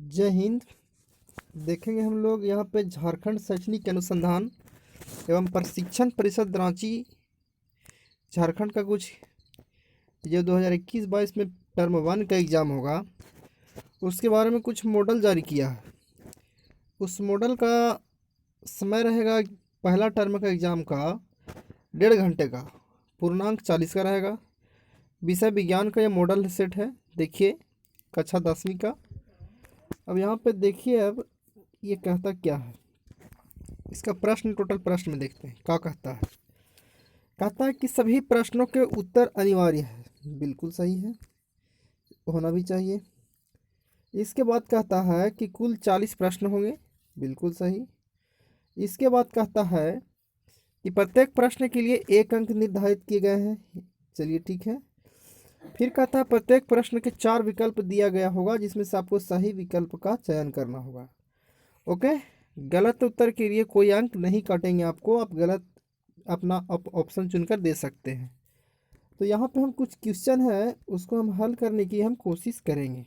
जय हिंद। देखेंगे हम लोग यहाँ पे झारखंड शैक्षणिक अनुसंधान एवं प्रशिक्षण परिषद रांची झारखंड का कुछ जो 2021-22 में टर्म 1 का एग्ज़ाम होगा उसके बारे में कुछ मॉडल जारी किया है। उस मॉडल का समय रहेगा पहला टर्म का एग्ज़ाम का 1.5 घंटे का, पूर्णांक 40 का रहेगा। विषय विज्ञान का ये मॉडल सेट है। देखिए कक्षा 10वीं का। अब यहाँ पे देखिए, अब ये कहता क्या है, इसका प्रश्न टोटल प्रश्न में देखते हैं क्या कहता है। कहता है कि सभी प्रश्नों के उत्तर अनिवार्य है। बिल्कुल सही है, होना भी चाहिए। इसके बाद कहता है कि कुल 40 प्रश्न होंगे। बिल्कुल सही। इसके बाद कहता है कि प्रत्येक प्रश्न के लिए 1 अंक निर्धारित किए गए हैं। चलिए ठीक है। फिर कहता है प्रत्येक प्रश्न के 4 विकल्प दिया गया होगा, जिसमें से आपको सही विकल्प का चयन करना होगा। ओके। गलत उत्तर के लिए कोई अंक नहीं काटेंगे आपको, आप गलत अपना ऑप्शन चुनकर दे सकते हैं। तो यहाँ पे हम कुछ क्वेश्चन है उसको हम हल करने की हम कोशिश करेंगे।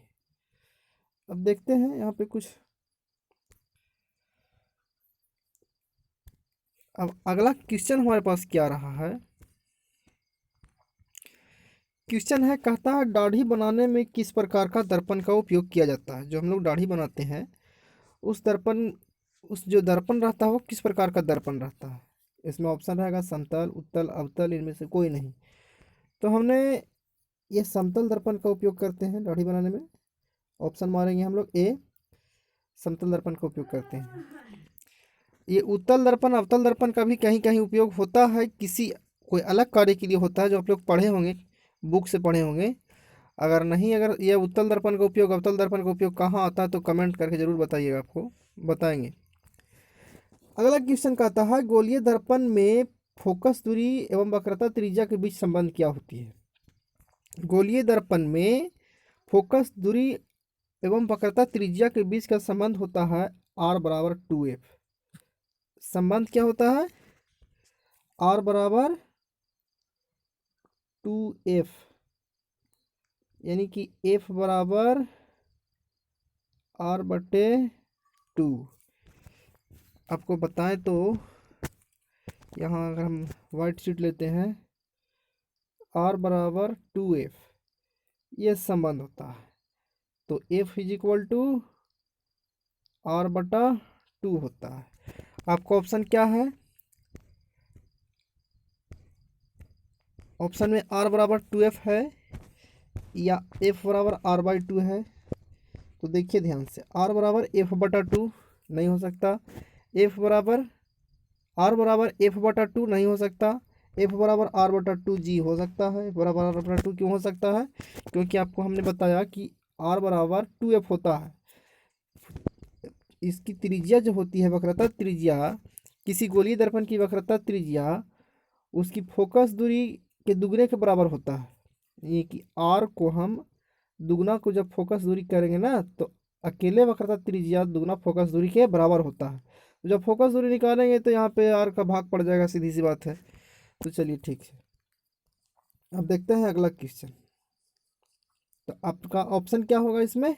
अब देखते हैं यहाँ पे कुछ। अब अगला क्वेश्चन हमारे पास क्या रहा है। क्वेश्चन है, कहता है दाढ़ी बनाने में किस प्रकार का दर्पण का उपयोग किया जाता है। जो हम लोग दाढ़ी बनाते हैं उस जो दर्पण रहता है वो किस प्रकार का दर्पण रहता है। इसमें ऑप्शन रहेगा समतल, उत्तल, अवतल, इनमें से कोई नहीं। तो हमने ये समतल दर्पण का उपयोग करते हैं दाढ़ी बनाने में। ऑप्शन मारेंगे हम लोग ए, समतल दर्पण का उपयोग करते हैं। ये उत्तल दर्पण, अवतल दर्पण का भी कहीं कहीं उपयोग होता है, किसी कोई अलग कार्य के लिए होता है जो आप लोग पढ़े होंगे, बुक से पढ़े होंगे। अगर ये उत्तल दर्पण का उपयोग, अवतल दर्पण का उपयोग कहाँ आता है तो कमेंट करके ज़रूर बताइएगा, आपको बताएंगे। अगला क्वेश्चन कहता है गोलीय दर्पण में फोकस दूरी एवं वक्रता त्रिज्या के बीच संबंध क्या होती है। गोलीय दर्पण में फोकस दूरी एवं वक्रता त्रिज्या के बीच का संबंध होता है r बराबर 2f। संबंध क्या होता है? r बराबर 2f, यानी कि f बराबर r/2। आपको बताएं तो यहाँ अगर हम वाइट शीट लेते हैं, r बराबर 2f, ये संबंध होता है। तो f is equal to r/2 होता है। आपका ऑप्शन क्या है? ऑप्शन में r बराबर 2f है या f बराबर r/2 है। तो देखिए ध्यान से, r बराबर f/2 नहीं हो सकता, f बराबर r बराबर f/2 नहीं हो सकता, f बराबर r/2g हो सकता है। f बराबर r/2 क्यों हो सकता है? क्योंकि आपको हमने बताया कि r बराबर 2f होता है। इसकी त्रिज्या जो होती है, वक्रता त्रिज्या, किसी गोलीय दर्पण की वक्रता त्रिज्या उसकी फोकस दूरी के दुगने के बराबर होता है। ये कि r को हम दुगना को जब फोकस दूरी करेंगे ना, तो अकेले वक्रता त्रिज्या दुगना फोकस दूरी के बराबर होता है। तो जब फोकस दूरी निकालेंगे तो यहाँ पे r का भाग पड़ जाएगा, सीधी सी बात है। तो चलिए ठीक है, अब देखते हैं अगला क्वेश्चन। तो आपका ऑप्शन क्या होगा इसमें?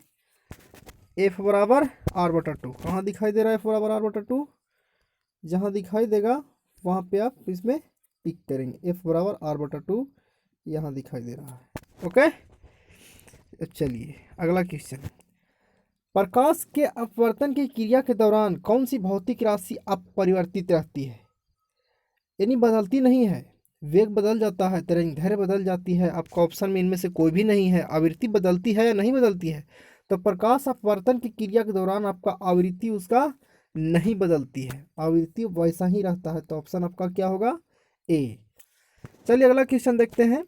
f बराबर r/2। कहाँ दिखाई दे रहा है f बराबर r/2? जहाँ दिखाई देगा वहाँ पे आप इसमें टिक करेंगे। f बराबर r/2 यहाँ दिखाई दे रहा है। ओके, चलिए अगला क्वेश्चन। प्रकाश के अपवर्तन की क्रिया के दौरान कौन सी भौतिक राशि अपरिवर्तित रहती है, यानी बदलती नहीं है। वेग बदल जाता है, तरंगदैर्घ्य बदल जाती है। आपका ऑप्शन में इनमें से कोई भी नहीं है। आवृत्ति बदलती है या नहीं बदलती है? तो प्रकाश अपवर्तन की क्रिया के दौरान आपका आवृत्ति उसका नहीं बदलती है, आवृत्ति वैसा ही रहता है। तो ऑप्शन आपका क्या होगा? ए। चलिए अगला क्वेश्चन देखते हैं।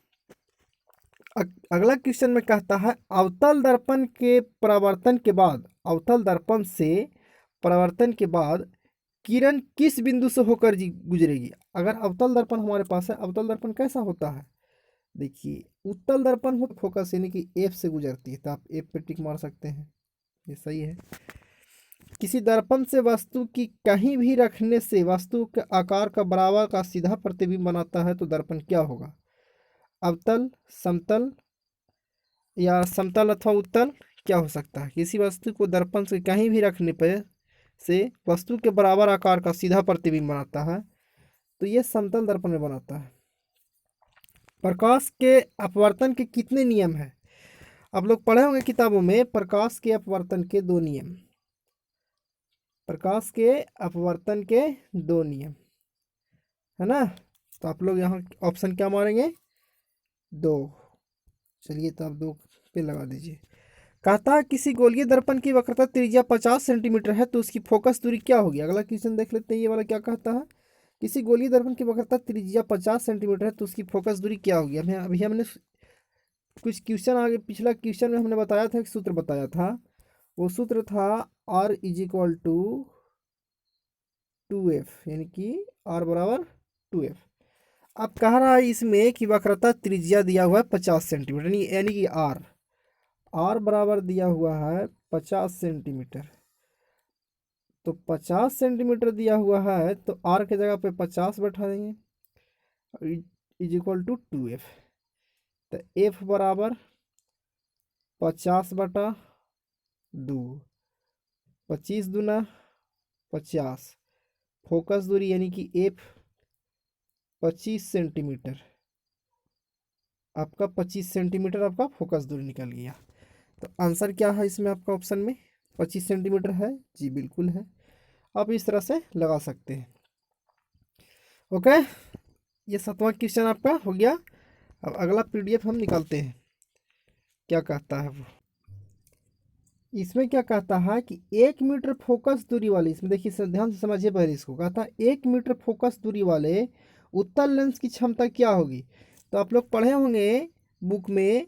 अगला क्वेश्चन में कहता है अवतल दर्पण के परावर्तन के बाद, अवतल दर्पण से परावर्तन के बाद किरण किस बिंदु से होकर गुजरेगी। अगर अवतल दर्पण हमारे पास है, अवतल दर्पण कैसा होता है? देखिए, उत्तल दर्पण हो फोकस यानी कि एफ से गुजरती है, तो आप एफ पे टिक मार सकते हैं, ये सही है। किसी दर्पण से वस्तु की कहीं भी रखने से वस्तु के आकार का बराबर का सीधा प्रतिबिंब बनाता है, तो दर्पण क्या होगा? अवतल, समतल या समतल अथवा उत्तल, क्या हो सकता है? किसी वस्तु को दर्पण से कहीं भी रखने पर से वस्तु के बराबर आकार का सीधा प्रतिबिंब बनाता है, तो ये समतल दर्पण में बनाता है। प्रकाश के अपवर्तन के कितने नियम हैं? आप लोग पढ़े होंगे किताबों में प्रकाश के अपवर्तन के 2 नियम। प्रकाश के अपवर्तन के 2 नियम है ना। तो आप लोग यहाँ ऑप्शन क्या मारेंगे? 2। चलिए तो आप 2 पे लगा दीजिए। कहता है किसी गोलीय दर्पण की वक्रता त्रिज्या 50 सेंटीमीटर है तो उसकी फोकस दूरी क्या होगी? अगला क्वेश्चन देख लेते हैं। ये वाला क्या कहता है? किसी गोलीय दर्पण की वक्रता त्रिज्या 50 सेंटीमीटर है तो उसकी फोकस दूरी क्या होगी? हमें अभी हमने कुछ क्वेश्चन आगे पिछला क्वेश्चन में हमने बताया था, एक सूत्र बताया था। वो सूत्र था R = 2F, यानी कि R बराबर 2F। अब कह रहा है इसमें कि वक्रता त्रिज्या दिया हुआ है 50 सेंटीमीटर, यानी कि R बराबर दिया हुआ है 50 सेंटीमीटर। तो 50 सेंटीमीटर दिया हुआ है तो R के जगह पे 50 बैठा देंगे = 2F। तो F बराबर 50/2, 25 दूना 50। फोकस दूरी यानी कि F 25 सेंटीमीटर। आपका 25 सेंटीमीटर आपका फोकस दूरी निकल गया। तो आंसर क्या है इसमें आपका ऑप्शन में? 25 सेंटीमीटर है जी, बिल्कुल है। आप इस तरह से लगा सकते हैं। ओके, ये 7वां क्वेश्चन आपका हो गया। अब अगला PDF हम निकालते हैं, क्या कहता है वो। इसमें क्या कहता है कि 1 मीटर फोकस दूरी वाले, इसमें देखिए ध्यान से समझिए पहले इसको। कहता है 1 मीटर फोकस दूरी वाले उत्तल लेंस की क्षमता क्या होगी? तो आप लोग पढ़े होंगे बुक में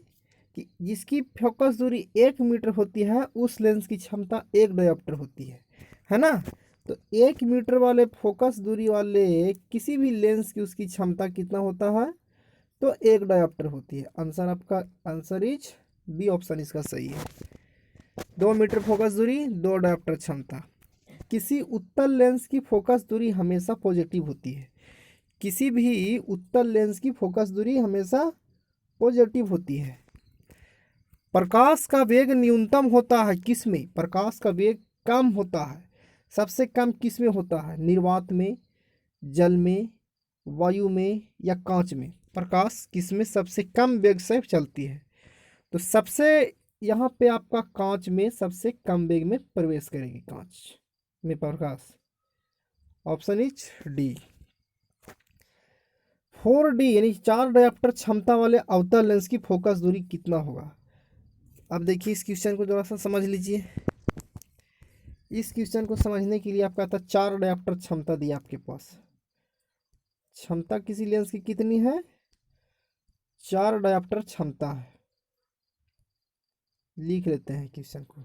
कि जिसकी फोकस दूरी 1 मीटर होती है उस लेंस की क्षमता 1 डायोप्टर होती है ना। तो 1 मीटर वाले फोकस दूरी वाले किसी भी लेंस की उसकी क्षमता कितना होता है? तो 1 डायोप्टर होती है। आंसर आपका आंसर इज बी ऑप्शन इसका सही है। 2 मीटर फोकस दूरी, 2 डायोप्टर क्षमता। किसी उत्तल लेंस की फोकस दूरी हमेशा पॉजिटिव होती है। किसी भी उत्तल लेंस की फोकस दूरी हमेशा पॉजिटिव होती है। प्रकाश का वेग न्यूनतम होता है किस में? प्रकाश का वेग कम होता है। सबसे कम किस में होता है? निर्वात में, जल में, वायु में या कांच में? प्रकाश किस में सबसे कम वेग से चलती है? तो सबसे यहाँ पे आपका कांच में सबसे कम वेग में प्रवेश करेगी, कांच में प्रकाश। Option is D. 4D यानी 4 डायोप्टर क्षमता वाले अवतल लेंस की फोकस दूरी कितना होगा? अब देखिए इस क्वेश्चन को थोड़ा सा समझ लीजिए। इस क्वेश्चन को समझने के लिए आपका था 4 डायोप्टर क्षमता दी आपके पास। क्षमता किसी लेंस की कितनी है? 4 डायोप्टर क्षमता है। लिख लेते हैं क्वेश्चन को।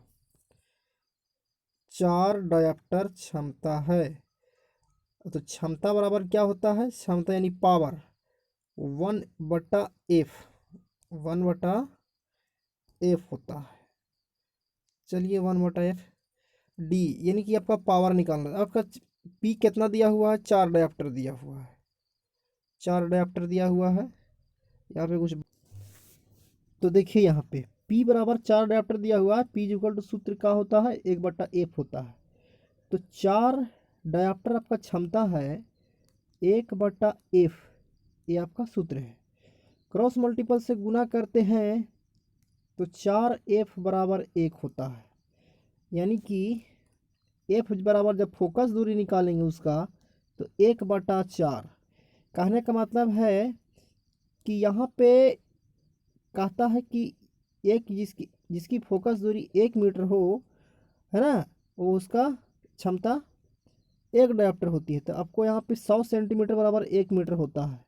4 डायोप्टर क्षमता है। तो क्षमता बराबर क्या होता है? क्षमता यानी पावर 1/f, 1/f होता है। चलिए 1/f। डी यानी कि आपका पावर निकालना है। आपका पी कितना दिया हुआ है? 4 डायोप्टर दिया हुआ है। 4 डायोप्टर दिया हुआ है। यहाँ पे कुछ तो देखिए यहाँ पे P बराबर 4 डायोप्टर दिया हुआ है। P = सूत्र का होता है 1/f होता है। तो 4 डायोप्टर आपका क्षमता है 1/f, ये आपका सूत्र है। क्रॉस मल्टीपल से गुना करते हैं तो 4f बराबर 1 होता है। यानी कि f बराबर जब फोकस दूरी निकालेंगे उसका तो 1/4। कहने का मतलब है कि यहाँ पे कहता है कि एक जिसकी फोकस दूरी 1 मीटर हो, है ना, वो उसका क्षमता 1 डायोप्टर होती है। तो आपको यहाँ पे 100 सेंटीमीटर बराबर 1 मीटर होता है।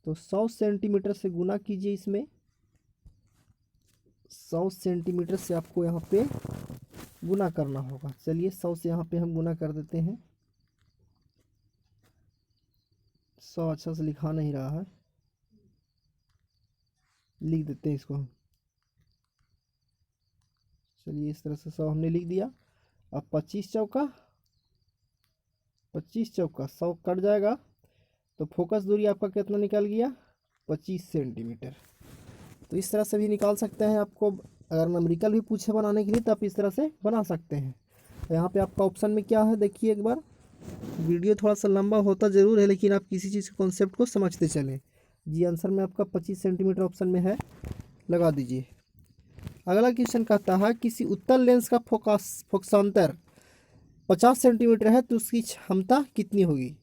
तो 100 सेंटीमीटर से गुना कीजिए इसमें। 100 सेंटीमीटर से आपको यहाँ पे गुना करना होगा। चलिए 100 से यहाँ पे हम गुना कर देते हैं। 100 अच्छा से लिखा नहीं रहा है, लिख देते हैं इसको हम। चलिए इस तरह से 100 हमने लिख दिया। अब 25 चौका 100 कट जाएगा तो फोकस दूरी आपका कितना निकल गया? 25 सेंटीमीटर। तो इस तरह से भी निकाल सकते हैं। आपको अगर नंबरिकल भी पूछे बनाने के लिए तो आप इस तरह से बना सकते हैं। तो यहाँ पे आपका ऑप्शन में क्या है देखिए एक बार। वीडियो थोड़ा सा लंबा होता ज़रूर है, लेकिन आप किसी चीज़ के कॉन्सेप्ट को समझते चलें। जी आंसर में आपका 25 सेंटीमीटर ऑप्शन में है, लगा दीजिए। अगला क्वेश्चन कहता है किसी उत्तल लेंस का फोकसांतर 50 सेंटीमीटर है तो उसकी क्षमता कितनी होगी।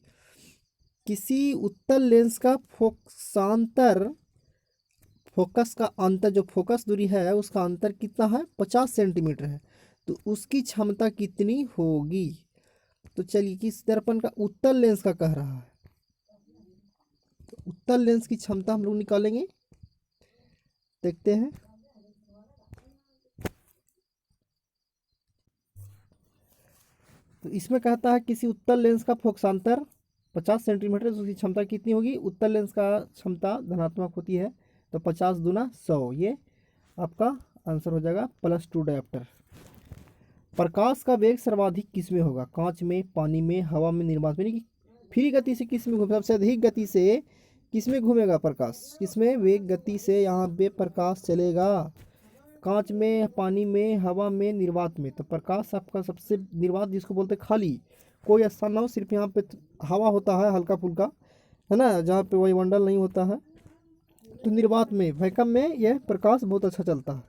किसी उत्तल लेंस का फोकसांतर, फोकस का अंतर, जो फोकस दूरी है उसका अंतर कितना है, 50 सेंटीमीटर है, तो उसकी क्षमता कितनी होगी। तो चलिए किस दर्पण का, उत्तल लेंस का कह रहा है, तो उत्तल लेंस की क्षमता हम लोग निकालेंगे, देखते हैं। तो इसमें कहता है किसी उत्तल लेंस का फोकसांतर 50 सेंटीमीटर, उसकी क्षमता कितनी होगी। उत्तल लेंस का क्षमता धनात्मक होती है, तो 50 दूना 100, ये आपका आंसर हो जाएगा +2 डायोप्टर। प्रकाश का वेग सर्वाधिक किस में होगा, कांच में, पानी में, हवा में, निर्वात में, यानी कि फ्री गति से किस में घूमेगा, सबसे अधिक गति से किस में घूमेगा प्रकाश, किसमें, वेग गति से यहाँ पे प्रकाश चलेगा। कांच में, पानी में, हवा में, निर्वात में। तो प्रकाश आपका सबसे, निर्वात जिसको बोलते हैं खाली कोई स्थान ना हो, सिर्फ यहाँ पे हवा होता है हल्का फुल्का, है ना, जहाँ पे वायुमंडल नहीं होता है, तो निर्वात में, वैक्यूम में यह प्रकाश बहुत अच्छा चलता है।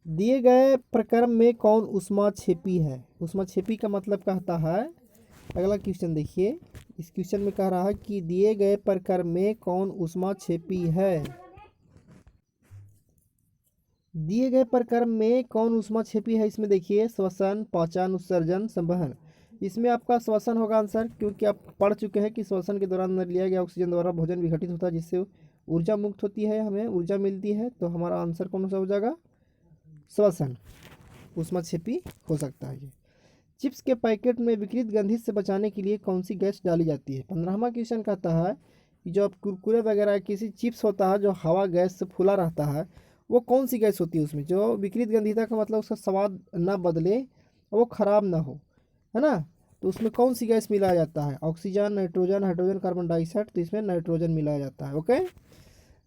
दिए गए प्रक्रम में कौन ऊष्माक्षेपी है। ऊष्माक्षेपी का मतलब कहता है, अगला क्वेश्चन देखिए, इस क्वेश्चन में कह रहा है कि दिए गए प्रक्रम में कौन ऊष्माक्षेपी है। दिए गए प्रक्रम में कौन ऊष्माक्षेपी है, इसमें देखिए श्वसन, पाचन, उत्सर्जन, संवहन। इसमें आपका श्वसन होगा आंसर, क्योंकि आप पढ़ चुके हैं कि श्वसन के दौरान लिया गया ऑक्सीजन द्वारा भोजन विघटित होता है, जिससे ऊर्जा मुक्त होती है, हमें ऊर्जा मिलती है। तो हमारा आंसर कौन सा हो जाएगा, श्वसन, ऊष्माक्षेपी हो सकता है ये। चिप्स के पैकेट में विकृत गंधी से बचाने के लिए कौन सी गैस डाली जाती है। 15वां क्वेश्चन कहता है कि जो आप कुरकुरे वगैरह किसी चिप्स होता है जो हवा गैस से फूला रहता है, वो कौन सी गैस होती है उसमें, जो विकृत गंधीता का मतलब उसका स्वाद ना बदले, वो खराब ना हो, है ना। तो उसमें कौन सी गैस मिलाया जाता है, oxygen, nitrogen, hydrogen, carbon dioxide. तो इसमें नाइट्रोजन मिलाया जाता है। ओके।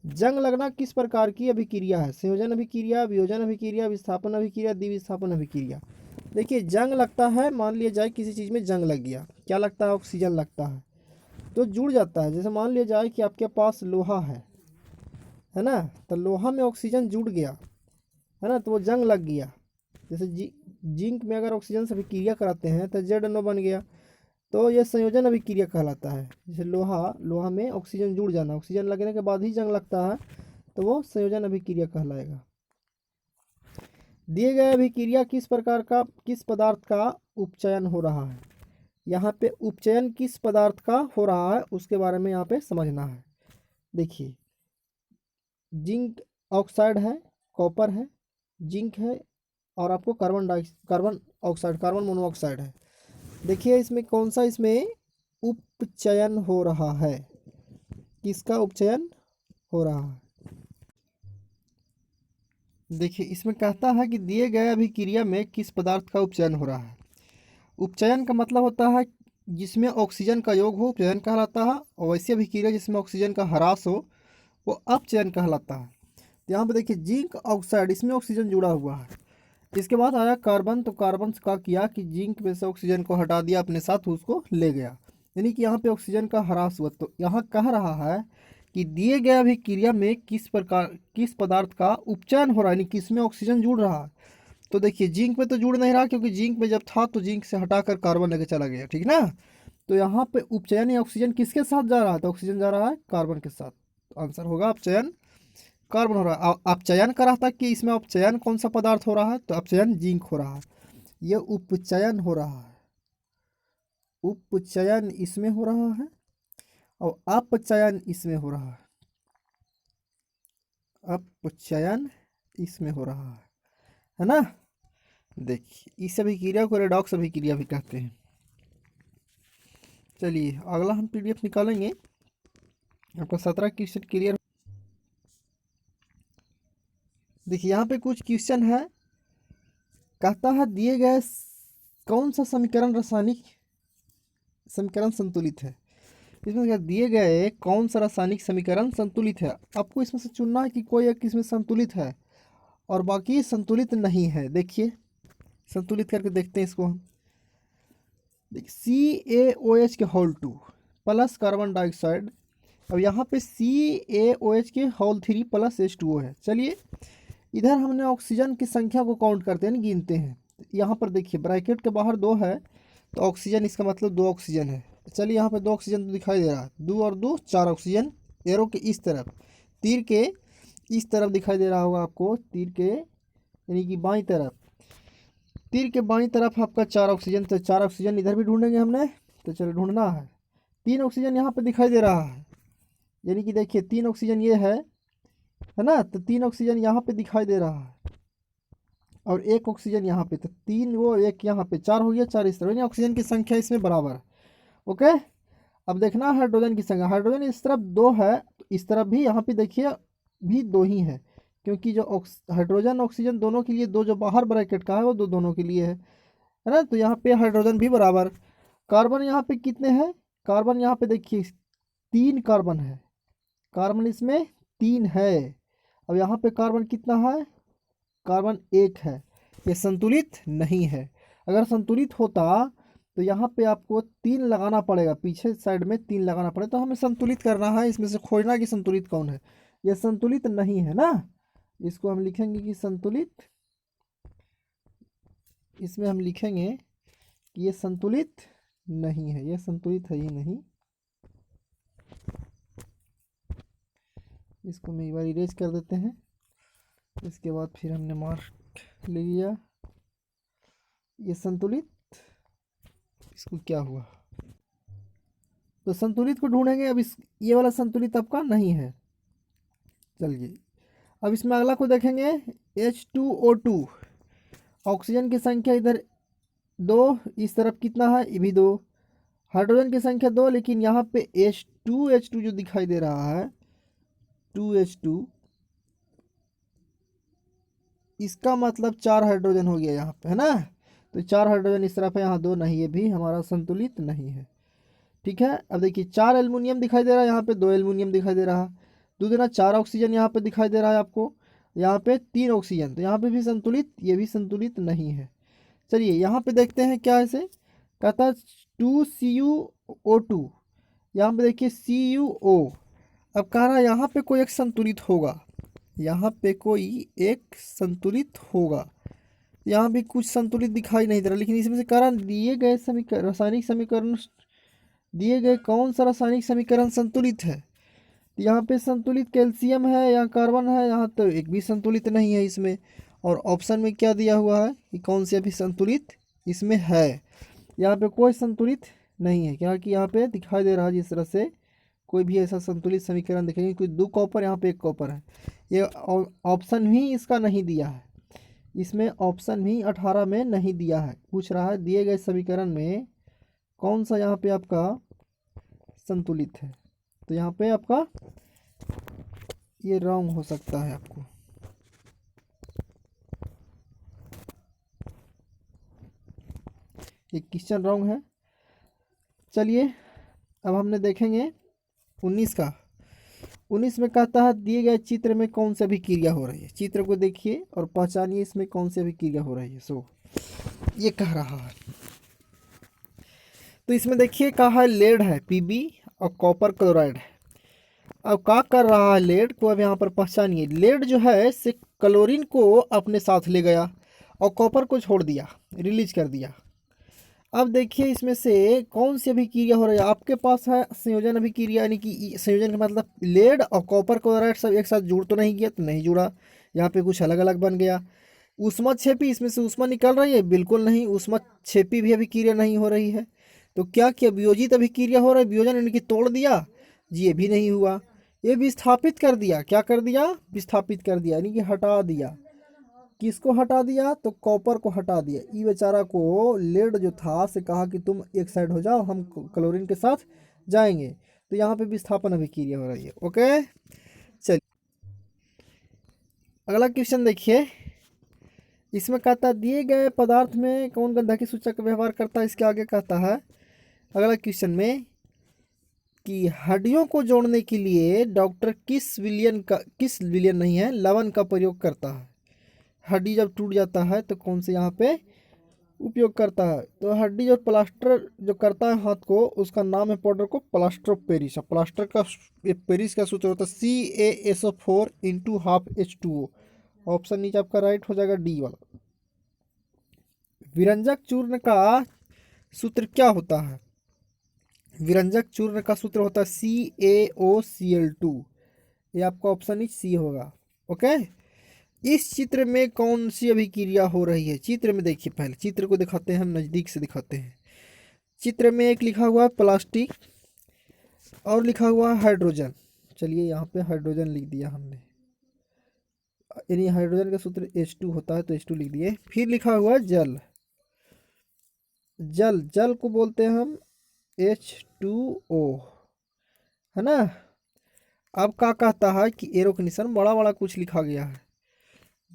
जंग लगना किस प्रकार की अभिक्रिया है, संयोजन अभिक्रिया, वियोजन अभिक्रिया, विस्थापन अभिक्रिया, द्विविस्थापन अभिक्रिया। देखिए जंग लगता है, मान लिया जाए किसी चीज़ में जंग लग गया, क्या लगता है, ऑक्सीजन लगता है, तो जुड़ जाता है। जैसे मान लिया जाए कि आपके पास लोहा है ना, तो लोहा में ऑक्सीजन जुड़ गया, है ना, तो वो जंग लग गया। जैसे जिंक में अगर ऑक्सीजन से अभिक्रिया कराते हैं तो ZNO बन गया, तो ये संयोजन अभिक्रिया कहलाता है। जैसे लोहा में ऑक्सीजन जुड़ जाना, ऑक्सीजन लगने के बाद ही जंग लगता है, तो वो संयोजन अभिक्रिया कहलाएगा। दिए गए अभिक्रिया किस प्रकार का, किस पदार्थ का उपचयन हो रहा है। यहाँ पे उपचयन किस पदार्थ का हो रहा है उसके बारे में यहाँ पे समझना है। देखिए जिंक ऑक्साइड है, कॉपर है, जिंक है, और आपको कार्बन मोनोऑक्साइड है। देखिए इसमें कौन सा, इसमें उपचयन हो रहा है, किसका उपचयन हो रहा है। देखिए इसमें कहता है कि दिए गए अभिक्रिया में किस पदार्थ का उपचयन हो रहा है। उपचयन का मतलब होता है जिसमें ऑक्सीजन का योग हो, उपचयन कहलाता है, और वैसी अभिक्रिया जिसमें ऑक्सीजन का ह्रास हो, वो अपचयन कहलाता है। तो यहाँ पे देखिए जिंक ऑक्साइड, इसमें ऑक्सीजन जुड़ा हुआ है। इसके बाद आया कार्बन, तो कार्बन का किया कि जिंक में से ऑक्सीजन को हटा दिया, अपने साथ उसको ले गया, यानी कि यहाँ पे ऑक्सीजन का ह्रास हुआ। तो यहाँ कह रहा है कि दिए गए अभिक्रिया में किस पदार्थ का उपचयन हो रहा है, यानी किसमें ऑक्सीजन जुड़ रहा है। तो देखिए जिंक में तो जुड़ नहीं रहा, क्योंकि जिंक में जब था तो जिंक से हटाकर कार्बन लेके चला गया, ठीक ना। तो यहाँ पे उपचयन या ऑक्सीजन किसके साथ जा रहा है, तो ऑक्सीजन जा रहा है कार्बन के साथ। तो आंसर होगा अपचयन कार्बन हो रहा है। अपचयन कर रहा था कि इसमें अपचयन कौन सा पदार्थ हो रहा है, तो अपचयन जिंक हो रहा है। यह उपचयन हो रहा है, उपचयन इसमें हो रहा है, और अपचयन इसमें हो रहा है, अपचयन इसमें हो रहा है ना। देखिए इस अभिक्रिया को रेडॉक्स अभिक्रिया भी कहते हैं। चलिए अगला हम PDF निकालेंगे, आपका 17 क्वेश्चन क्लियर। देखिए यहाँ पे कुछ क्वेश्चन है, कहता है दिए गए कौन सा समीकरण रासायनिक समीकरण संतुलित है। इसमें क्या दिए गए कौन सा रासायनिक समीकरण संतुलित है, आपको इसमें से चुनना है कि कोई एक किसमें संतुलित है, और बाकी संतुलित नहीं है। देखिए संतुलित करके देखते हैं इसको हम। CaOH के होल 2 प्लस कार्बन डाइऑक्साइड, अब यहाँ पे CaOH के होल 3 प्लस H2O है। चलिए इधर हमने ऑक्सीजन की संख्या को काउंट करते हैं, गिनते हैं। यहाँ पर देखिए ब्रैकेट के बाहर 2 है तो ऑक्सीजन, इसका मतलब 2 ऑक्सीजन है। चलिए यहाँ पे 2 ऑक्सीजन तो दिखाई दे रहा है, 2 और 2 4 ऑक्सीजन। एरो के इस तरफ, तीर के इस तरफ दिखाई दे रहा होगा आपको, तीर के यानी कि बाईं तरफ, तीर के बाईं तरफ आपका 4 ऑक्सीजन। तो 4 ऑक्सीजन इधर भी ढूंढेंगे हमने, तो चलो ढूंढना है। 3 ऑक्सीजन यहाँ पे दिखाई दे रहा है, यानी कि देखिए 3 ऑक्सीजन ये है ना, तो 3 ऑक्सीजन यहाँ पे दिखाई दे रहा है और 1 ऑक्सीजन यहाँ पे, तो 3 वो 1 यहाँ पे, 4 हो गया, 4 इस तरफ, यानी ऑक्सीजन की संख्या इसमें बराबर है। ओके, अब देखना हाइड्रोजन की संख्या। हाइड्रोजन इस तरफ 2 है, तो इस तरफ भी यहाँ पे देखिए भी 2 ही है, क्योंकि जो हाइड्रोजन ऑक्सीजन दोनों के लिए 2, जो बाहर ब्रैकेट का है वो 2 दोनों के लिए है ना। तो यहाँ पे हाइड्रोजन भी बराबर। कार्बन यहाँ पे कितने हैं, कार्बन यहाँ पे देखिए 3 कार्बन है, कार्बन इसमें 3 है। अब यहाँ पे कार्बन कितना है, कार्बन 1 है। ये संतुलित नहीं है। अगर संतुलित होता तो यहाँ पे आपको 3 लगाना पड़ेगा, पीछे साइड में 3 लगाना पड़ेगा। तो हमें संतुलित करना है, इसमें से खोजना कि संतुलित कौन है। ये संतुलित नहीं है ना, इसको हम लिखेंगे कि संतुलित, इसमें हम लिखेंगे कि ये संतुलित नहीं है, ये संतुलित है ही नहीं। इसको हम एक बार इरेज कर देते हैं, इसके बाद फिर हमने मार्क ले लिया। ये संतुलित, इसको क्या हुआ, तो संतुलित को ढूंढेंगे। अब इस ये वाला संतुलित आपका नहीं है। चलिए अब इसमें अगला को देखेंगे, H2O2। ऑक्सीजन की संख्या इधर 2, इस तरफ कितना है, ये भी 2। हाइड्रोजन की संख्या 2, लेकिन यहाँ पे H2 जो दिखाई दे रहा है 2H2, इसका मतलब 4 हाइड्रोजन हो गया यहाँ पे, है ना। तो 4 हाइड्रोजन इस तरफ है, यहाँ 2 नहीं, ये भी हमारा संतुलित नहीं है। ठीक है, अब देखिए 4 एल्युमिनियम दिखाई दे रहा है, यहाँ पे 2 एल्युमिनियम दिखाई दे रहा है। दूसरा 4 ऑक्सीजन यहाँ पे दिखाई दे रहा है आपको, यहाँ पे 3 ऑक्सीजन, तो यहाँ पे भी संतुलित, ये भी संतुलित नहीं है। चलिए यहाँ पे देखते हैं क्या ऐसे कहता है, 2CuO2, यहाँ पे देखिए CuO। अब कह रहा है यहाँ पे कोई एक संतुलित होगा, यहाँ पे कोई एक संतुलित होगा। यहाँ भी कुछ संतुलित दिखाई नहीं दे रहा, लेकिन इसमें से कारण दिए गए समीकरण, रासायनिक समीकरण, दिए गए कौन सा रासायनिक समीकरण संतुलित है। यहाँ पे संतुलित कैल्शियम है या कार्बन है, यहाँ तो एक भी संतुलित नहीं है इसमें। और ऑप्शन में क्या दिया हुआ है कि कौन से अभी संतुलित इसमें है, यहाँ पे कोई संतुलित नहीं है। क्या कि यहाँ पे दिखाई दे रहा है जिस तरह से कोई भी ऐसा संतुलित समीकरण दिखेंगे, कोई 2 कॉपर, यहाँ पे 1 कॉपर है। ये ऑप्शन भी इसका नहीं दिया है, इसमें ऑप्शन भी 18 में नहीं दिया है। पूछ रहा है दिए गए समीकरण में कौन सा यहाँ पे आपका संतुलित है, तो यहाँ पे आपका ये रॉन्ग हो सकता है आपको। ये क्वेश्चन रॉन्ग है। चलिए अब हमने देखेंगे 19 का। 19 में कहता है दिए गए चित्र में कौन सी अभिक्रिया हो रही है। चित्र को देखिए और पहचानिए इसमें कौन सी अभिक्रिया हो रही है। सो ये कह रहा है, तो इसमें देखिए कहा है लेड है Pb और कॉपर क्लोराइड है। अब क्या कर रहा है लेड को, अब यहाँ पर पहचानिए। लेड जो है से क्लोरीन को अपने साथ ले गया और कॉपर को छोड़ दिया, रिलीज कर दिया। अब देखिए इसमें से कौन सी अभिक्रिया हो रही है। आपके पास है संयोजन अभिक्रिया, यानी कि संयोजन का मतलब लेड और कॉपर क्लोराइड सब एक साथ जुड़ तो नहीं गया, तो नहीं जुड़ा, यहाँ पे कुछ अलग अलग बन गया। ऊष्माक्षेपी, इसमें से ऊष्मा निकल रही है, बिल्कुल नहीं, ऊष्माक्षेपी भी अभिक्रिया नहीं हो रही है। तो क्या किया, वियोजित अभिक्रिया हो रहा है, वियोजन यानी कि तोड़ दिया जी, ये भी नहीं हुआ। ये विस्थापित कर दिया, क्या कर दिया, विस्थापित कर दिया, यानी कि हटा दिया। किसको हटा दिया, तो कॉपर को हटा दिया। ये बेचारा को लेड जो था से कहा कि तुम एक साइड हो जाओ, हम क्लोरीन के साथ जाएंगे। तो यहाँ पे विस्थापन अभिक्रिया हो रही है। ओके, चलिए अगला क्वेश्चन देखिए। इसमें कहता है दिए गए पदार्थ में कौन गंधकी सूचक का व्यवहार करता है। इसके आगे कहता है अगला क्वेश्चन में कि हड्डियों को जोड़ने के लिए डॉक्टर किस विलयन नहीं है, लवण का प्रयोग करता है। हड्डी जब टूट जाता है तो कौन से यहाँ पे उपयोग करता है, तो हड्डी जो प्लास्टर जो करता है हाथ को, उसका नाम है पाउडर को प्लास्टर ऑफ पेरिस। प्लास्टर का पेरिस का सूत्र होता है CaSO4 × 1/2H2O। ऑप्शन नीचे आपका राइट हो जाएगा डी वाला। विरंजक चूर्ण का सूत्र क्या होता है? विरंजक चूर्ण का सूत्र होता है CaOCl2। ये आपका ऑप्शन सी होगा। ओके, इस चित्र में कौन सी अभिक्रिया हो रही है? चित्र में देखिए, पहले चित्र को दिखाते हैं, हम नज़दीक से दिखाते हैं। चित्र में एक लिखा हुआ है प्लास्टिक और लिखा हुआ है हाइड्रोजन। चलिए यहाँ पे हाइड्रोजन लिख दिया हमने, यानी हाइड्रोजन का सूत्र H2 होता है तो H2 लिख दिए। फिर लिखा हुआ है जल। जल जल को बोलते हैं हम H2O, है ना। अब क्या कहता है कि एरो के निशान बड़ा बड़ा कुछ लिखा गया है,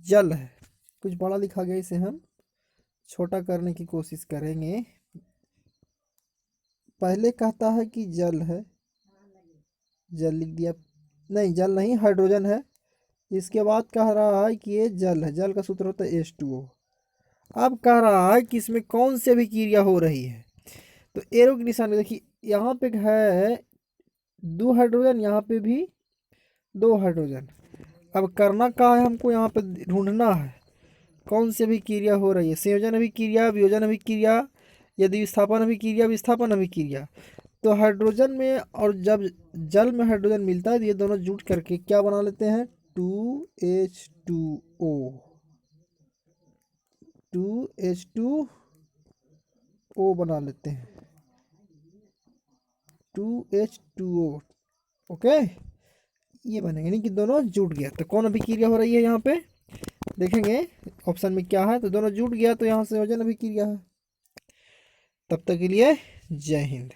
जल है, कुछ बड़ा लिखा गया, इसे हम छोटा करने की कोशिश करेंगे। पहले कहता है कि जल है, जल लिख दिया, नहीं जल नहीं, हाइड्रोजन है। इसके बाद कह रहा है कि ये जल है, जल का सूत्र होता है H2O। अब कह रहा है कि इसमें कौन सी अभिक्रिया हो रही है, तो एरो के निशान में देखिए, यहाँ पे है 2 हाइड्रोजन, यहाँ पे भी 2 हाइड्रोजन। अब करना क्या है, हमको यहाँ पे ढूंढना है कौन सी अभिक्रिया हो रही है, संयोजन अभिक्रिया, वियोजन अभिक्रिया, यदि विस्थापन अभिक्रिया, विस्थापन अभिक्रिया। तो हाइड्रोजन में और जब जल में हाइड्रोजन मिलता है तो ये दोनों जुट करके क्या बना लेते हैं, 2H2O। 2H2O बना लेते हैं, 2H2O। ओके, ये बनेगा, यानी कि दोनों जुट गया। तो कौन अभिक्रिया हो रही है यहाँ पे देखेंगे ऑप्शन में क्या है, तो दोनों जुट गया तो यहाँ संयोजन अभिक्रिया है। तब तक के लिए जय हिंद।